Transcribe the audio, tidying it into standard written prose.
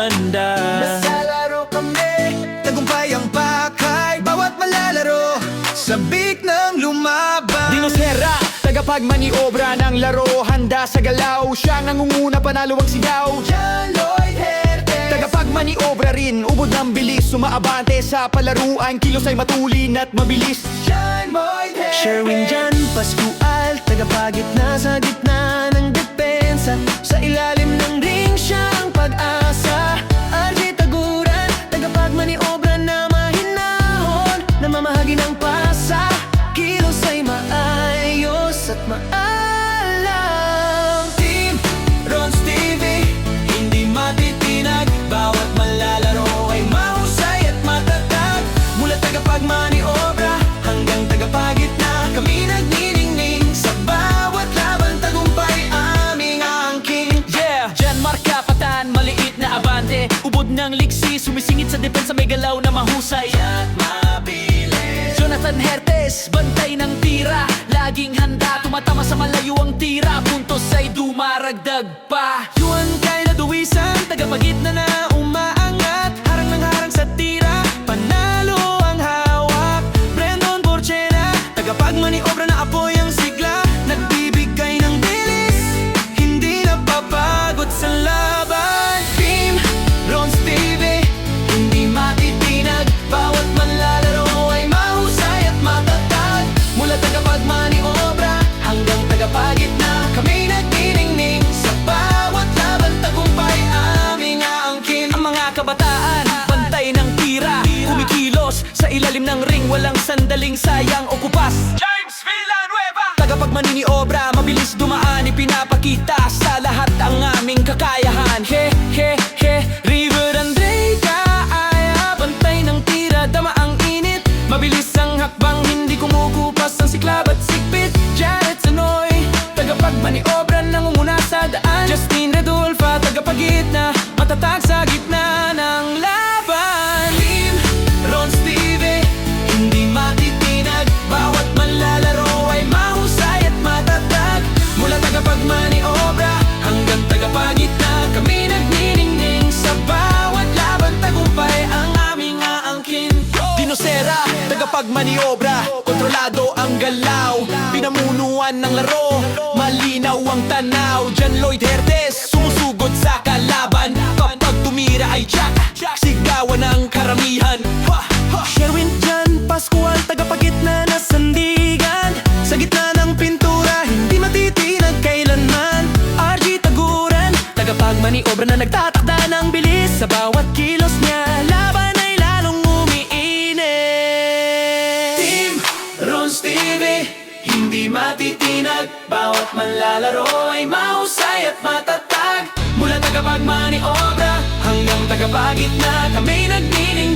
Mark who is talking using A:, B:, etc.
A: handa.
B: Basta laro kami, tagumpay ang pakay, bawat malalaro, sabik ng lumaban.
C: Dinosera, tagapagmaniobra ng laro, handa sa galaw, siyang nangunguna, panalo ang sigaw.
B: John Lloyd Herte,
C: Tagapagmaniobra rin, ubod ng bilis, sumaabante sa palaruan, kilos ay matulin at mabilis.
B: John Lloyd Herte,
A: Sherwin Jan Pascual, tagapagitna sa gitna ng depensa, sa ilalim ng ring siyang pag-asa. RJ Taguran, tagapagmaniobra na mahinahon, namamahagi ng pasa, kilos ay maayos at maalam.
B: Team Ron's TV, hindi matitinag, bawat malalaro ay mahusay at matatag. Mula tagapagmaniobra hanggang tagapagitna, kami nagniningning, sa bawat laban tagumpay aming angking.
A: Yeah! Jan Marca Patan, maliit na abante, ubod ng liksi, sumisingit sa depensa, may galaw na mahusay
B: At mabilis,
A: Jonathan Hertes, bantay ng tira, laging handa, tumatama sa malayo ang tira, puntos ay dumaragdag pa. Yuan kay naduwisan, tagapagitna na umaangat, harang ng harang sa tira, panalo ang hawak. Brandon Borchena, tagapagmaniobra na apoy ang sigla, nagbibigay ng bilis, hindi napapagod sa laban.
B: Team Ron's TV, hindi matitinag, bawat manlalaro ay mahusay at matatag. Mula tagapagmaniobra hanggang tagapagitna, kami nagniningning, sa bawat laban tagumpay aming aangkin.
A: Ang mga kabataan, bantay ng tira, kumikilos sa ilalim ng ring, walang sandaling sayang o kupas.
B: James Villanueva,
A: Tagapagmaniniobra, mabilis dumaan, ipinapakita sa lahat ang aming kakayahan. He, he, he, River Andre Kaaya, bantay ng tira, dama ang init, mabilis ang hakbang, hindi kumukupas ang siklab at sikpit. Jared Sanoy, tagapagmaniobra, nangunguna sa daan. Justin Redulfa, tagapagitna, matatag sa gitna ng laban.
B: Team Ron's TV, hindi matitinag, bawat manlalaro ay mahusay at matatag. Mula tagapagmaniobra hanggang tagapagitna, kami nagniningning, sa bawat laban tagumpay ang aming aangkin.
A: Dinosera, tagapagmaniobra, kontrolado ang galaw, pinamunuan ng laro, malinaw ang tanaw. Jan Lloyd Hertes, sumusugod sa kalaban, kapag tumira ay jack, sigawan ng karamihan. Sherwin Jan Pascual, tagapagitna na sandigan, sa gitna ng pintura, hindi matitinag kailanman. RJ Taguran, tagapagmaniobra na nagtatakda ng bilis, sa bawat kilos niya, laban ay lalong umiinit.
B: Team Ron's TV, hindi matitinag, bawat manlalaro ay mahusay at matatag. Mula tagapagmaniobra hanggang tagapagitna, kami nagniningning,